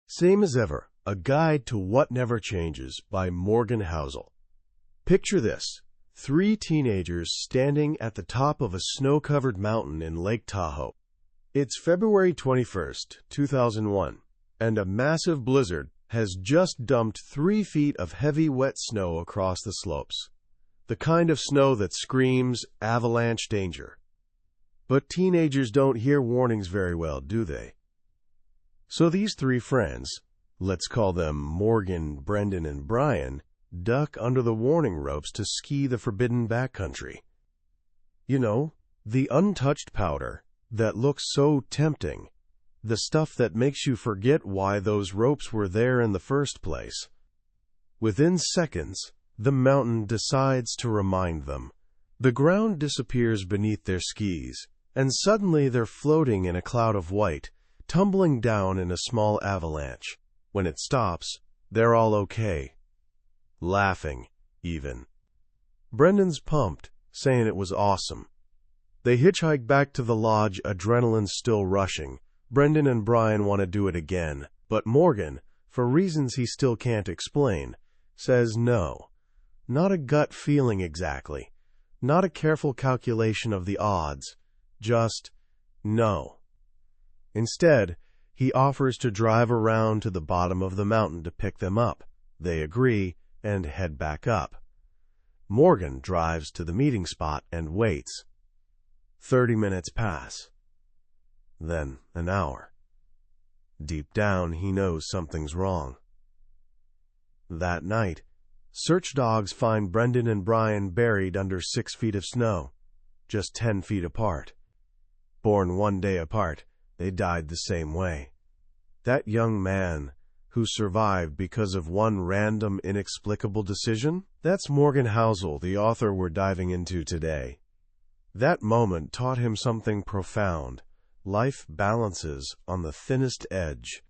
Same as Ever, A Guide to What Never Changes by Morgan Housel. Picture this: 3 teenagers standing at the top of a snow-covered mountain in Lake Tahoe. It's February 21st, 2001, and a massive blizzard has just dumped 3 feet of heavy, wet snow across the slopes. The kind of snow that screams avalanche danger. But teenagers don't hear warnings very well, do they? So these 3 friends, let's call them Morgan, Brendan, and Brian, duck under the warning ropes to ski the forbidden backcountry. You know, the untouched powder that looks so tempting, the stuff that makes you forget why those ropes were there in the first place. Within seconds, the mountain decides to remind them. The ground disappears beneath their skis, and suddenly they're floating in a cloud of white, tumbling down in a small avalanche. When it stops, they're all okay. Laughing, even. Brendan's pumped, saying it was awesome. They hitchhike back to the lodge, adrenaline still rushing. Brendan and Brian want to do it again, but Morgan, for reasons he still can't explain, says no. Not a gut feeling exactly. Not a careful calculation of the odds. Just no. Instead, he offers to drive around to the bottom of the mountain to pick them up. They agree and head back up. Morgan drives to the meeting spot and waits. 30 minutes pass. Then an hour. Deep down, he knows something's wrong. That night, search dogs find Brendan and Brian buried under 6 feet of snow, just 10 feet apart. Born 1 day apart, they died the same way. That young man who survived because of one random, inexplicable decision? That's Morgan Housel, the author we're diving into today. That moment taught him something profound. Life balances on the thinnest edge.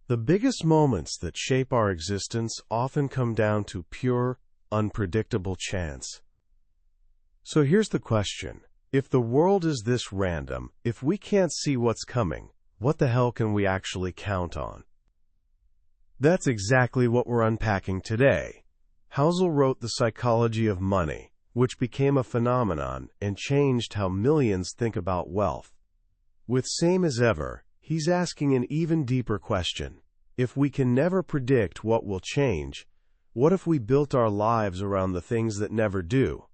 The biggest moments that shape our existence often come down to pure, unpredictable chance. So here's the question. If the world is this random, if we can't see what's coming, what the hell can we actually count on? That's exactly what we're unpacking today. Housel wrote The Psychology of Money, which became a phenomenon and changed how millions think about wealth. With Same as Ever, he's asking an even deeper question. If we can never predict what will change, what if we built our lives around the things that never do?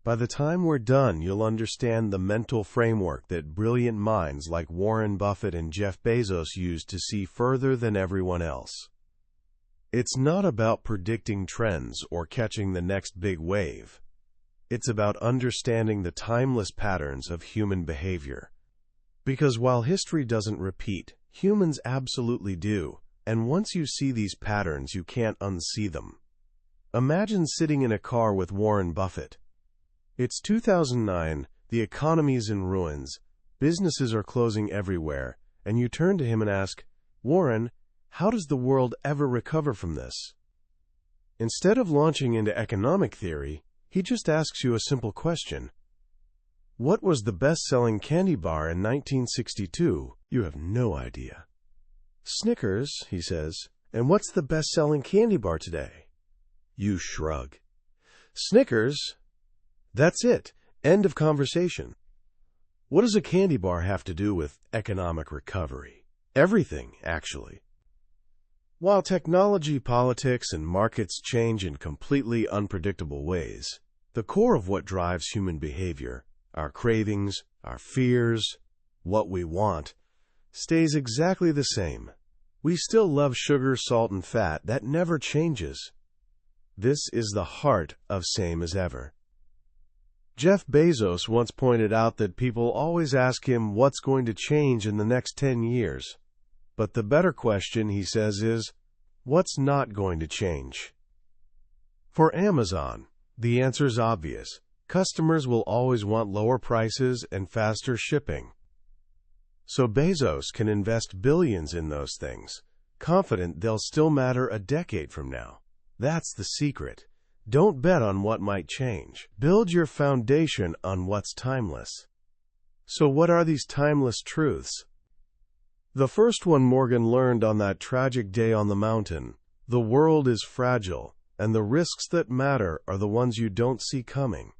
By the time we're done, you'll understand the mental framework that brilliant minds like Warren Buffett and Jeff Bezos use to see further than everyone else. It's not about predicting trends or catching the next big wave. It's about understanding the timeless patterns of human behavior. Because while history doesn't repeat, humans absolutely do, and once you see these patterns, you can't unsee them. Imagine sitting in a car with Warren Buffett. It's 2009, the economy's in ruins, businesses are closing everywhere, and you turn to him and ask, "Warren, how does the world ever recover from this?" Instead of launching into economic theory, he just asks you a simple question. What was the best-selling candy bar in 1962? You have no idea. Snickers, he says. And what's the best-selling candy bar today? You shrug. Snickers? That's it. End of conversation. What does a candy bar have to do with economic recovery? Everything, actually. While technology, politics, and markets change in completely unpredictable ways, the core of what drives human behavior, our cravings, our fears, what we want, stays exactly the same. We still love sugar, salt, and fat. That never changes. This is the heart of Same as Ever. Jeff Bezos once pointed out that people always ask him what's going to change in the next 10 years. But the better question, he says, is, what's not going to change? For Amazon, the answer's obvious. Customers will always want lower prices and faster shipping. So Bezos can invest billions in those things, confident they'll still matter a decade from now. That's the secret. Don't bet on what might change. Build your foundation on what's timeless. So what are these timeless truths? The first one Morgan learned on that tragic day on the mountain: the world is fragile, and the risks that matter are the ones you don't see coming.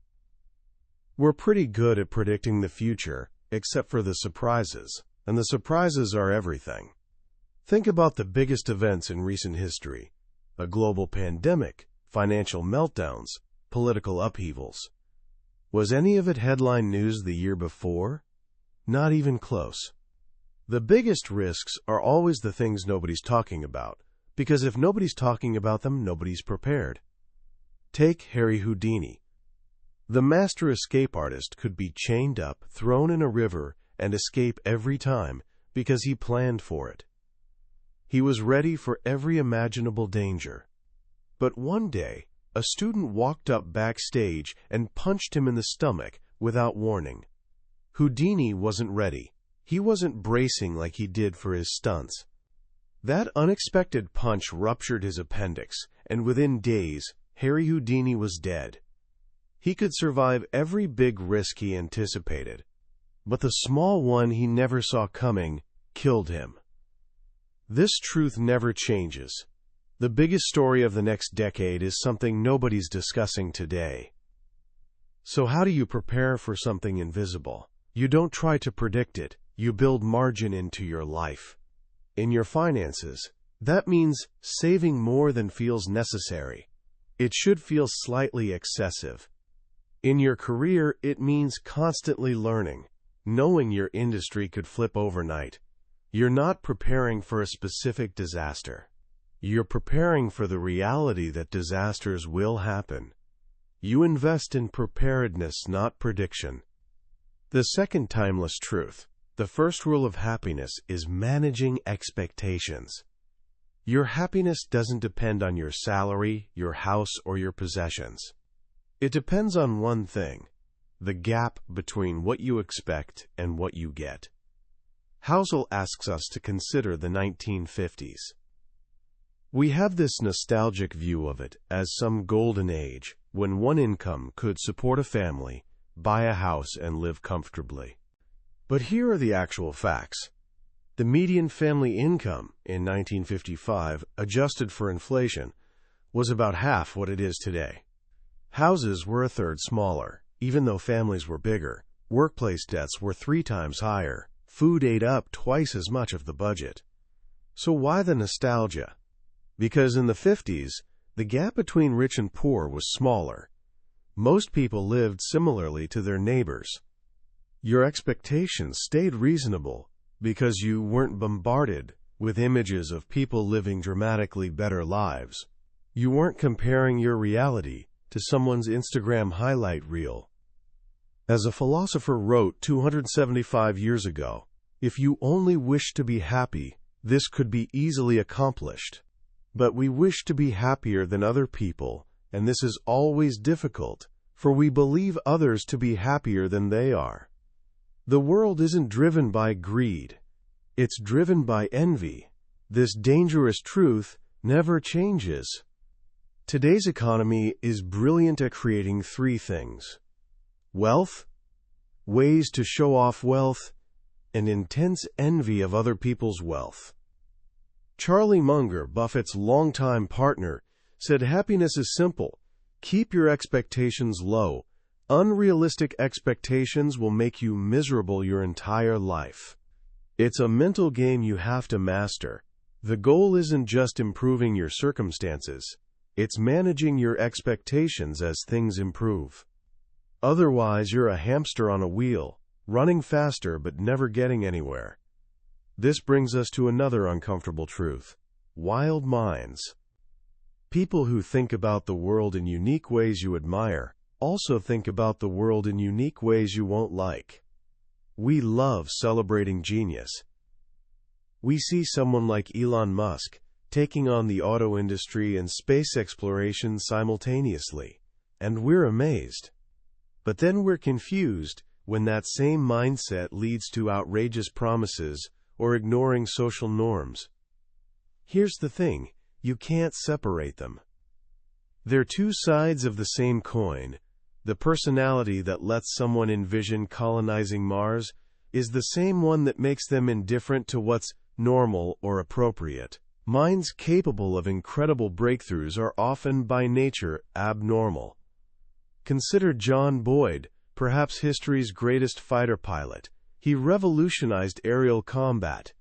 We're pretty good at predicting the future, except for the surprises, and the surprises are everything. Think about the biggest events in recent history: a global pandemic, financial meltdowns, political upheavals. Was any of it headline news the year before? Not even close. The biggest risks are always the things nobody's talking about, because if nobody's talking about them, nobody's prepared. Take Harry Houdini. The master escape artist could be chained up, thrown in a river, and escape every time because he planned for it. He was ready for every imaginable danger. But one day, a student walked up backstage and punched him in the stomach without warning. Houdini wasn't ready. He wasn't bracing like he did for his stunts. That unexpected punch ruptured his appendix, and within days, Harry Houdini was dead. He could survive every big risk he anticipated, but the small one he never saw coming killed him. This truth never changes. The biggest story of the next decade is something nobody's discussing today. So how do you prepare for something invisible? You don't try to predict it. You build margin into your life. In your finances, that means saving more than feels necessary. It should feel slightly excessive. In your career, it means constantly learning, knowing your industry could flip overnight. You're not preparing for a specific disaster. You're preparing for the reality that disasters will happen. You invest in preparedness, not prediction. The second timeless truth: the first rule of happiness is managing expectations. Your happiness doesn't depend on your salary, your house, or your possessions. It depends on one thing: the gap between what you expect and what you get. Housel asks us to consider the 1950s. We have this nostalgic view of it as some golden age, when one income could support a family, buy a house, and live comfortably. But here are the actual facts. The median family income in 1955, adjusted for inflation, was about half what it is today. Houses were a third smaller, even though families were bigger. Workplace debts were 3 times higher. Food ate up twice as much of the budget. So why the nostalgia? Because in the 50s, the gap between rich and poor was smaller. Most people lived similarly to their neighbors. Your expectations stayed reasonable because you weren't bombarded with images of people living dramatically better lives. You weren't comparing your reality to someone's Instagram highlight reel. As a philosopher wrote 275 years ago, if you only wish to be happy, this could be easily accomplished. But we wish to be happier than other people, and this is always difficult, for we believe others to be happier than they are. The world isn't driven by greed. It's driven by envy. This dangerous truth never changes. Today's economy is brilliant at creating 3 things: wealth, ways to show off wealth, and intense envy of other people's wealth. Charlie Munger, Buffett's longtime partner, said happiness is simple. Keep your expectations low. Unrealistic expectations will make you miserable your entire life. It's a mental game you have to master. The goal isn't just improving your circumstances. It's managing your expectations as things improve. Otherwise, you're a hamster on a wheel, running faster but never getting anywhere. This brings us to another uncomfortable truth: wild minds. People who think about the world in unique ways you admire also think about the world in unique ways you won't like. We love celebrating genius. We see someone like Elon Musk taking on the auto industry and space exploration simultaneously, and we're amazed. But then we're confused when that same mindset leads to outrageous promises or ignoring social norms. Here's the thing: you can't separate them. They're 2 sides of the same coin. The personality that lets someone envision colonizing Mars is the same one that makes them indifferent to what's normal, or appropriate. Minds capable of incredible breakthroughs are often, by nature, abnormal. Consider John Boyd, perhaps history's greatest fighter pilot. He revolutionized aerial combat.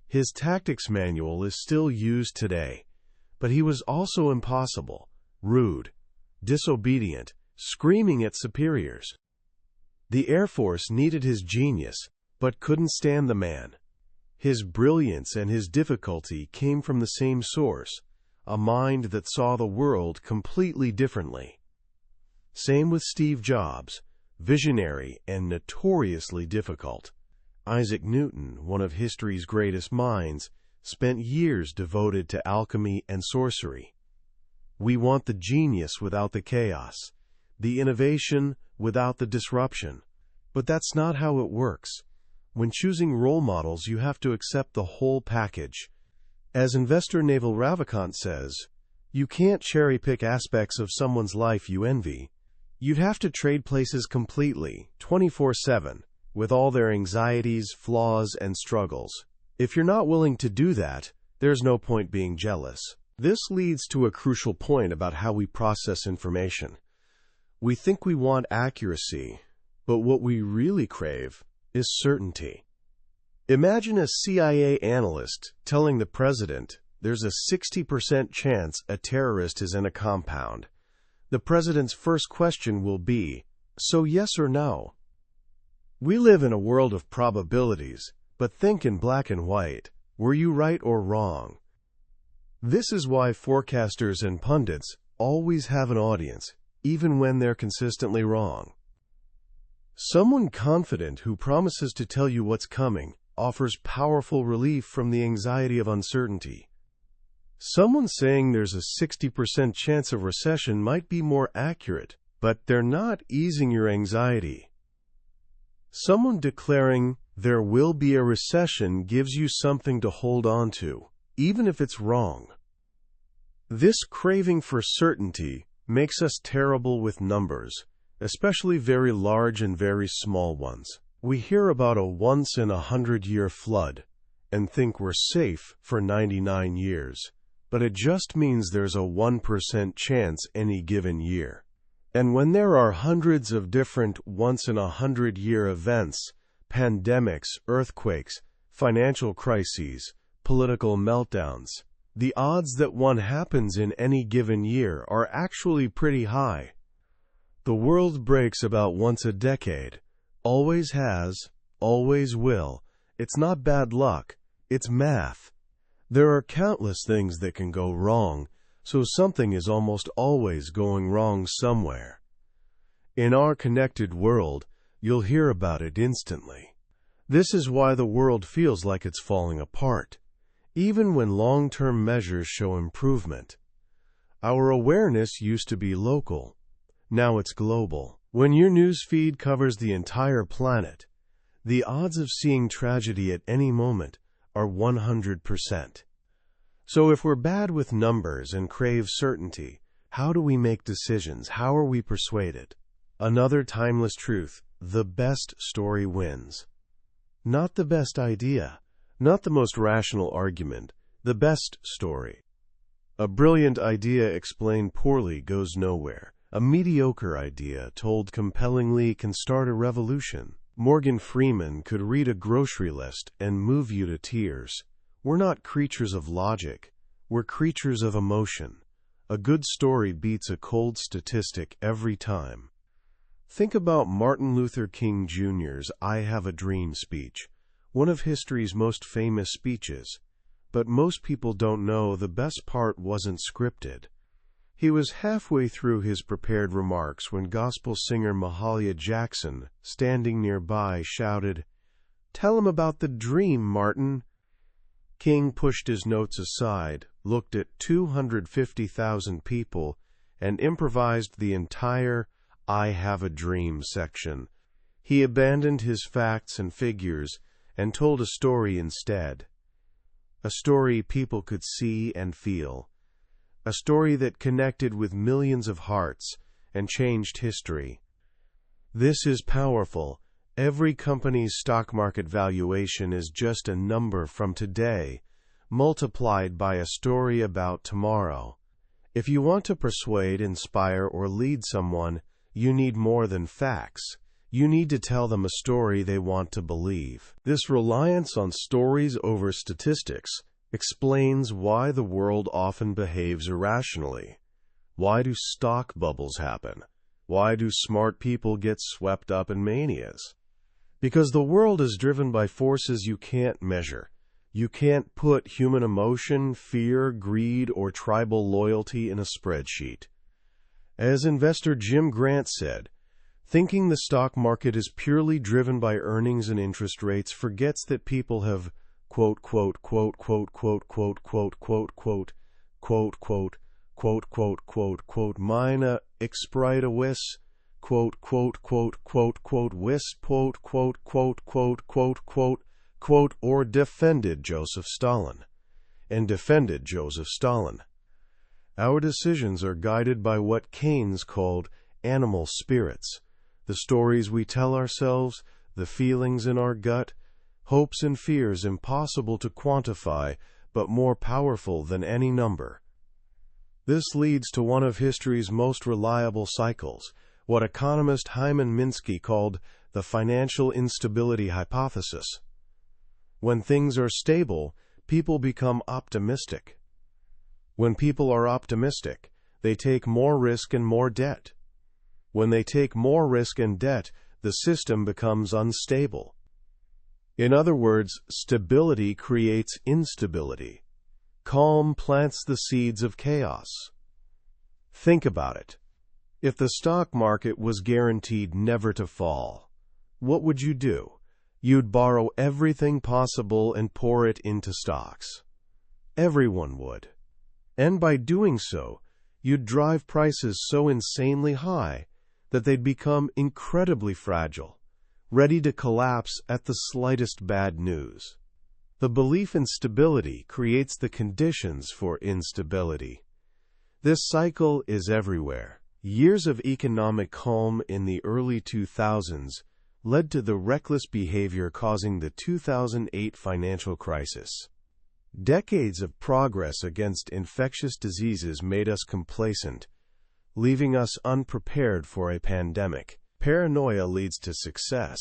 His tactics manual is still used today. But he was also impossible, rude, disobedient, screaming at superiors. The Air Force needed his genius, but couldn't stand the man. His brilliance and his difficulty came from the same source, a mind that saw the world completely differently. Same with Steve Jobs, visionary and notoriously difficult. Isaac Newton, one of history's greatest minds, spent years devoted to alchemy and sorcery. We want the genius without the chaos, the innovation without the disruption. But that's not how it works. When choosing role models, you have to accept the whole package. As investor Naval Ravikant says, you can't cherry-pick aspects of someone's life you envy. You'd have to trade places completely, 24/7, with all their anxieties, flaws, and struggles. If you're not willing to do that, there's no point being jealous. This leads to a crucial point about how we process information. We think we want accuracy, but what we really crave is certainty. Imagine a CIA analyst telling the president there's a 60% chance a terrorist is in a compound. The president's first question will be, so yes or no? We live in a world of probabilities, but think in black and white. Were you right or wrong? This is why forecasters and pundits always have an audience, even when they're consistently wrong. Someone confident who promises to tell you what's coming offers powerful relief from the anxiety of uncertainty. Someone saying there's a 60% chance of recession might be more accurate, but they're not easing your anxiety. Someone declaring there will be a recession gives you something to hold on to, even if it's wrong. This craving for certainty makes us terrible with numbers, especially very large and very small ones. We hear about a once-in-a-100-year flood and think we're safe for 99 years. But it just means there's a 1% chance any given year. And when there are hundreds of different once-in-a-100-year events, pandemics, earthquakes, financial crises, political meltdowns, the odds that one happens in any given year are actually pretty high. The world breaks about once a decade. Always has, always will. It's not bad luck, it's math. There are countless things that can go wrong, so something is almost always going wrong somewhere. In our connected world, you'll hear about it instantly. This is why the world feels like it's falling apart, even when long-term measures show improvement. Our awareness used to be local. Now it's global. When your news feed covers the entire planet, the odds of seeing tragedy at any moment are 100%. So if we're bad with numbers and crave certainty, how do we make decisions? How are we persuaded? Another timeless truth: the best story wins. Not the best idea, not the most rational argument, the best story. A brilliant idea explained poorly goes nowhere. A mediocre idea told compellingly can start a revolution. Morgan Freeman could read a grocery list and move you to tears. We're not creatures of logic. We're creatures of emotion. A good story beats a cold statistic every time. Think about Martin Luther King Jr.'s "I Have a Dream" speech, one of history's most famous speeches. But most people don't know the best part wasn't scripted. He was halfway through his prepared remarks when gospel singer Mahalia Jackson, standing nearby, shouted, "Tell him about the dream, Martin." King pushed his notes aside, looked at 250,000 people, and improvised the entire "I have a dream" section. He abandoned his facts and figures and told a story instead. A story people could see and feel. A story that connected with millions of hearts and changed history. This is powerful, Every company's stock market valuation is just a number from today, multiplied by a story about tomorrow. If you want to persuade, inspire, or lead someone, you need more than facts. You need to tell them a story they want to believe. This reliance on stories over statistics explains why the world often behaves irrationally. Why do stock bubbles happen? Why do smart people get swept up in manias? Because the world is driven by forces you can't measure. You can't put human emotion, fear, greed, or tribal loyalty in a spreadsheet. As investor Jim Grant said, thinking the stock market is purely driven by earnings and interest rates forgets that people have quote quote quote quote quote quote quote quote quote quote quote quote quote quote quote mina exprida wis quote quote quote quote quote wis quote quote quote quote quote quote quote or defended Joseph Stalin and defended Joseph Stalin. Our decisions are guided by what Keynes called animal spirits, the stories we tell ourselves, the feelings in our gut, hopes and fears impossible to quantify, but more powerful than any number. This leads to one of history's most reliable cycles, what economist Hyman Minsky called the financial instability hypothesis. When things are stable, people become optimistic. When people are optimistic, they take more risk and more debt. When they take more risk and debt, the system becomes unstable. In other words, stability creates instability. Calm plants the seeds of chaos. Think about it. If the stock market was guaranteed never to fall, what would you do? You'd borrow everything possible and pour it into stocks. Everyone would. And by doing so, you'd drive prices so insanely high that they'd become incredibly fragile, ready to collapse at the slightest bad news. The belief in stability creates the conditions for instability. This cycle is everywhere. Years of economic calm in the early 2000s led to the reckless behavior causing the 2008 financial crisis. Decades of progress against infectious diseases made us complacent, leaving us unprepared for a pandemic. Paranoia leads to success,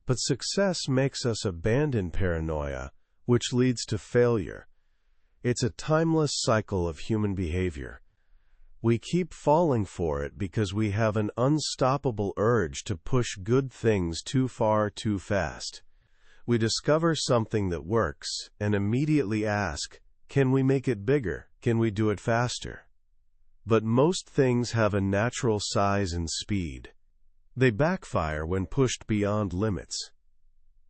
but success makes us abandon paranoia, which leads to failure. It's a timeless cycle of human behavior. We keep falling for it because we have an unstoppable urge to push good things too far too fast. We discover something that works and immediately ask, can we make it bigger? Can we do it faster? But most things have a natural size and speed. They backfire when pushed beyond limits.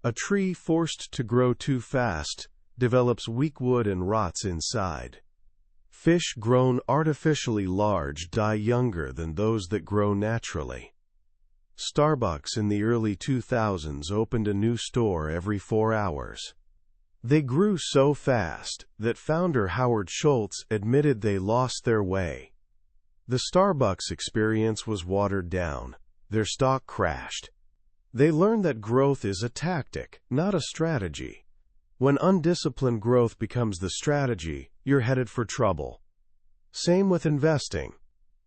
A tree forced to grow too fast develops weak wood and rots inside. Fish grown artificially large die younger than those that grow naturally. Starbucks in the early 2000s opened a new store every 4 hours. They grew so fast that founder Howard Schultz admitted they lost their way. The Starbucks experience was watered down. Their stock crashed. They learned that growth is a tactic, not a strategy. When undisciplined growth becomes the strategy, you're headed for trouble. Same with investing.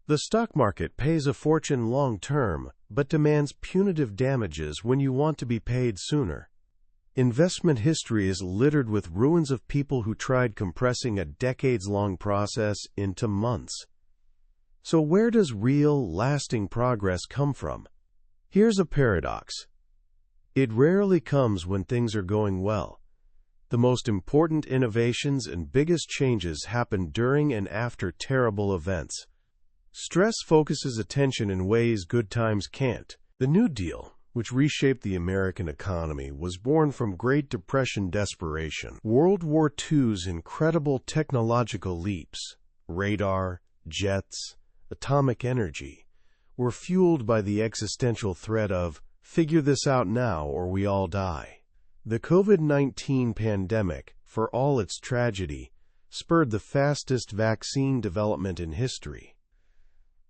The stock market pays a fortune long term, but demands punitive damages when you want to be paid sooner. Investment history is littered with ruins of people who tried compressing a decades-long process into months. So where does real, lasting progress come from? Here's a paradox. It rarely comes when things are going well. The most important innovations and biggest changes happen during and after terrible events. Stress focuses attention in ways good times can't. The New Deal, which reshaped the American economy, was born from Great Depression desperation. World War II's incredible technological leaps, radar, jets, atomic energy, were fueled by the existential threat of, figure this out now or we all die. The COVID-19 pandemic, for all its tragedy, spurred the fastest vaccine development in history.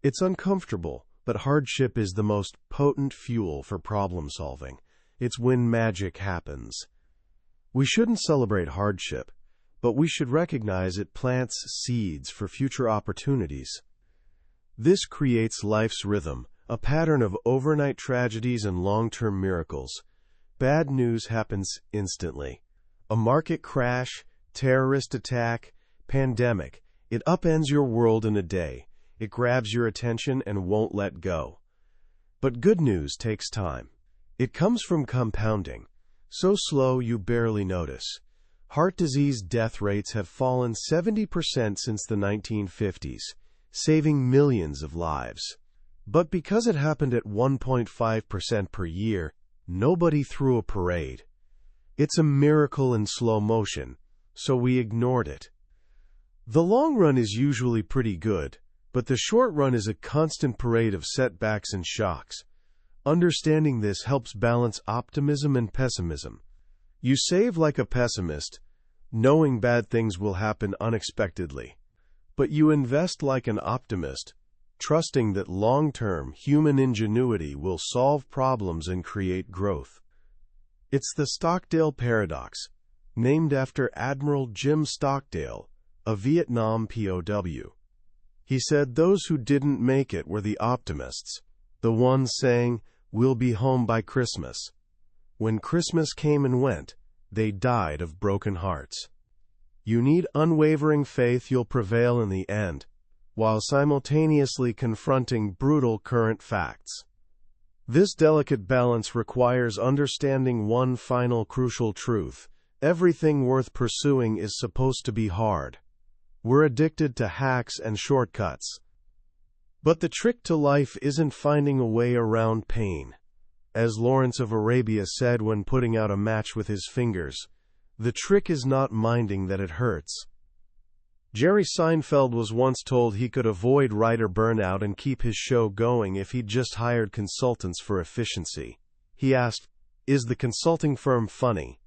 It's uncomfortable, but hardship is the most potent fuel for problem solving. It's when magic happens. We shouldn't celebrate hardship, but we should recognize it plants seeds for future opportunities. This creates life's rhythm, a pattern of overnight tragedies and long-term miracles. Bad news happens instantly. A market crash, terrorist attack, pandemic. It upends your world in a day. It grabs your attention and won't let go. But good news takes time. It comes from compounding, so slow you barely notice. Heart disease death rates have fallen 70% since the 1950s, saving millions of lives. But because it happened at 1.5% per year, nobody threw a parade. It's a miracle in slow motion, so we ignored it. The long run is usually pretty good, but the short run is a constant parade of setbacks and shocks. Understanding this helps balance optimism and pessimism. You save like a pessimist, knowing bad things will happen unexpectedly. But you invest like an optimist, trusting that long-term human ingenuity will solve problems and create growth. It's the Stockdale paradox, named after Admiral Jim Stockdale, a Vietnam POW. He said those who didn't make it were the optimists, the ones saying, "We'll be home by Christmas." When Christmas came and went, they died of broken hearts. You need unwavering faith you'll prevail in the end, while simultaneously confronting brutal current facts. This delicate balance requires understanding one final crucial truth: everything worth pursuing is supposed to be hard. We're addicted to hacks and shortcuts. But the trick to life isn't finding a way around pain. As Lawrence of Arabia said when putting out a match with his fingers, the trick is not minding that it hurts. Jerry Seinfeld was once told he could avoid writer burnout and keep his show going if he'd just hired consultants for efficiency. He asked, "Is the consulting firm funny?"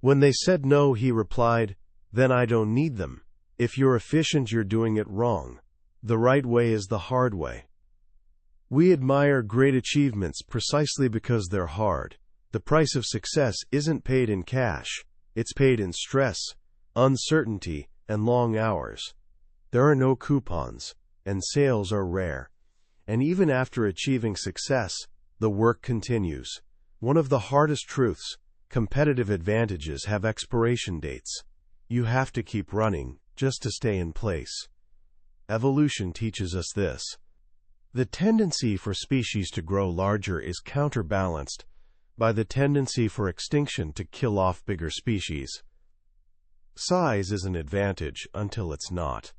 When they said no, he replied, "Then I don't need them. If you're efficient, you're doing it wrong. The right way is the hard way." We admire great achievements precisely because they're hard. The price of success isn't paid in cash. It's paid in stress, uncertainty, and long hours. There are no coupons, and sales are rare. And even after achieving success, the work continues. One of the hardest truths: competitive advantages have expiration dates. You have to keep running just to stay in place. Evolution teaches us this. The tendency for species to grow larger is counterbalanced by the tendency for extinction to kill off bigger species. Size is an advantage until it's not.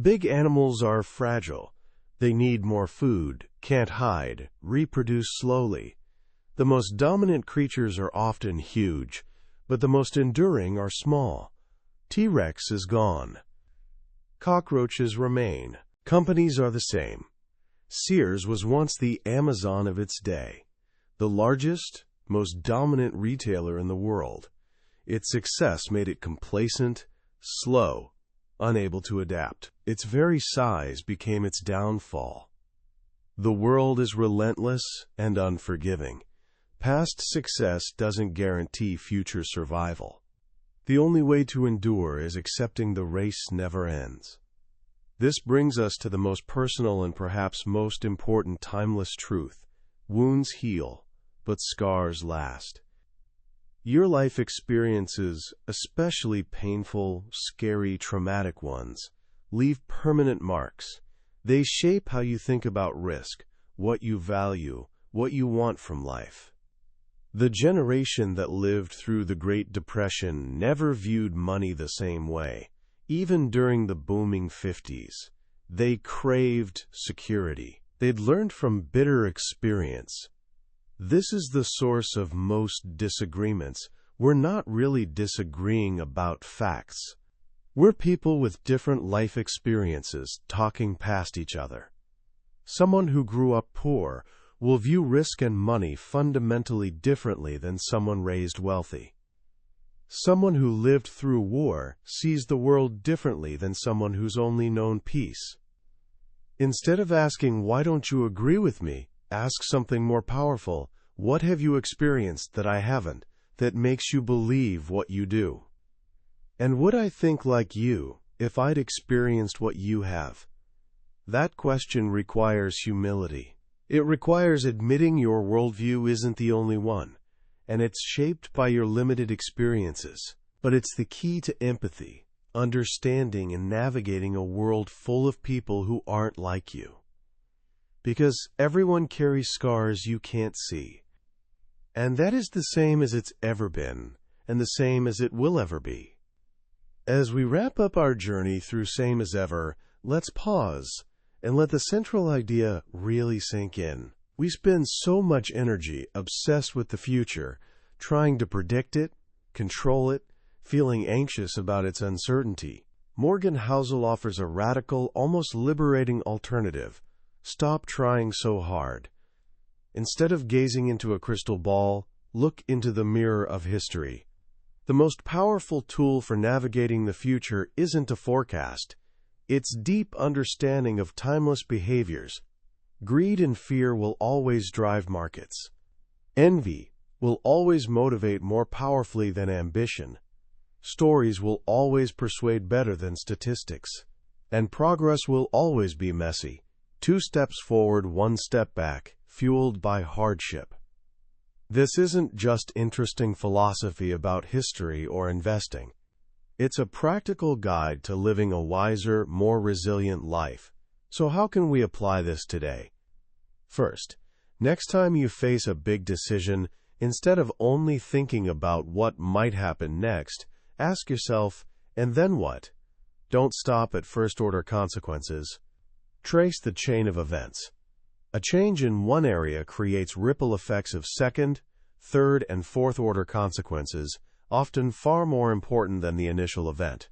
Big animals are fragile. They need more food, can't hide, reproduce slowly. The most dominant creatures are often huge, but the most enduring are small. T-Rex is gone. Cockroaches remain. Companies are the same. Sears was once the Amazon of its day, the largest, most dominant retailer in the world. Its success made it complacent, slow, unable to adapt. Its very size became its downfall. The world is relentless and unforgiving. Past success doesn't guarantee future survival. The only way to endure is accepting the race never ends. This brings us to the most personal and perhaps most important timeless truth: wounds heal, but scars last. Your life experiences, especially painful, scary, traumatic ones, leave permanent marks. They shape how you think about risk, what you value, what you want from life. The generation that lived through the Great Depression never viewed money the same way. Even during the booming 50s, they craved security. They'd learned from bitter experience. This is the source of most disagreements. We're not really disagreeing about facts. We're people with different life experiences talking past each other. Someone who grew up poor will view risk and money fundamentally differently than someone raised wealthy. Someone who lived through war sees the world differently than someone who's only known peace. Instead of asking, "Why don't you agree with me?" ask something more powerful: What have you experienced that I haven't, that makes you believe what you do? And would I think like you if I'd experienced what you have? That question requires humility. It requires admitting your worldview isn't the only one, and it's shaped by your limited experiences. But it's the key to empathy, understanding, and navigating a world full of people who aren't like you. Because everyone carries scars you can't see. And that is the same as it's ever been, and the same as it will ever be. As we wrap up our journey through Same as Ever, let's pause and let the central idea really sink in. We spend so much energy obsessed with the future, trying to predict it, control it, feeling anxious about its uncertainty. Morgan Housel offers a radical, almost liberating alternative. Stop trying so hard. Instead of gazing into a crystal ball, look into the mirror of history. The most powerful tool for navigating the future isn't a forecast. It's deep understanding of timeless behaviors. Greed and fear will always drive markets. Envy will always motivate more powerfully than ambition. Stories will always persuade better than statistics. And progress will always be messy. 2 steps forward, 1 step back, fueled by hardship. This isn't just interesting philosophy about history or investing. It's a practical guide to living a wiser, more resilient life. So how can we apply this today? First, next time you face a big decision, instead of only thinking about what might happen next, ask yourself, and then what? Don't stop at first-order consequences. Trace the chain of events. A change in one area creates ripple effects of second, third, and fourth-order consequences, often far more important than the initial event.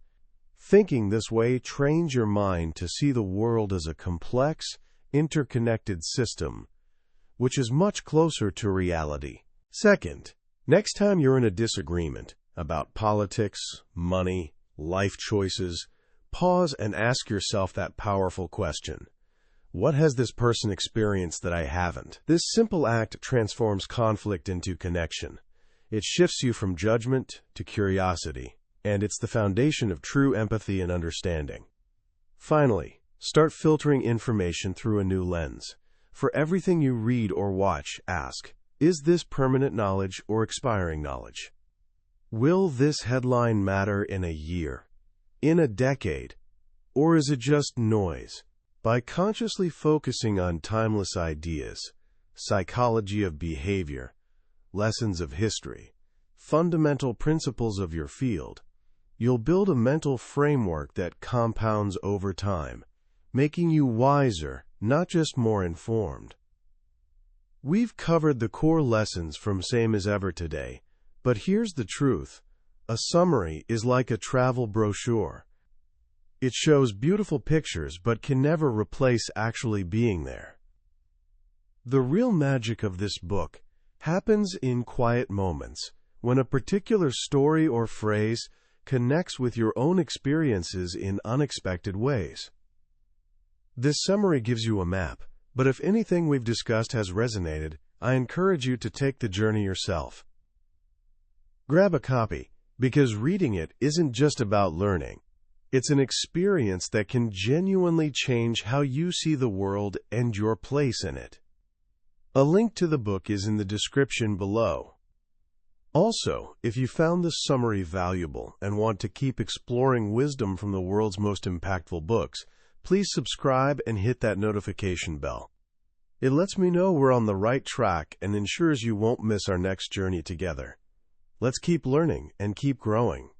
Thinking this way trains your mind to see the world as a complex, interconnected system, which is much closer to reality. Second, next time you're in a disagreement about politics, money, life choices, pause and ask yourself that powerful question. What has this person experienced that I haven't? This simple act transforms conflict into connection. It shifts you from judgment to curiosity, and it's the foundation of true empathy and understanding. Finally, start filtering information through a new lens. For everything you read or watch, ask, is this permanent knowledge or expiring knowledge? Will this headline matter in a year, in a decade, or is it just noise? By consciously focusing on timeless ideas, psychology of behavior, lessons of history, fundamental principles of your field, you'll build a mental framework that compounds over time, making you wiser, not just more informed. We've covered the core lessons from Same as Ever today, but here's the truth. A summary is like a travel brochure. It shows beautiful pictures but can never replace actually being there. The real magic of this book happens in quiet moments, when a particular story or phrase connects with your own experiences in unexpected ways. This summary gives you a map, but if anything we've discussed has resonated, I encourage you to take the journey yourself. Grab a copy, because reading it isn't just about learning. It's an experience that can genuinely change how you see the world and your place in it. A link to the book is in the description below. Also, if you found this summary valuable and want to keep exploring wisdom from the world's most impactful books, please subscribe and hit that notification bell. It lets me know we're on the right track and ensures you won't miss our next journey together. Let's keep learning and keep growing.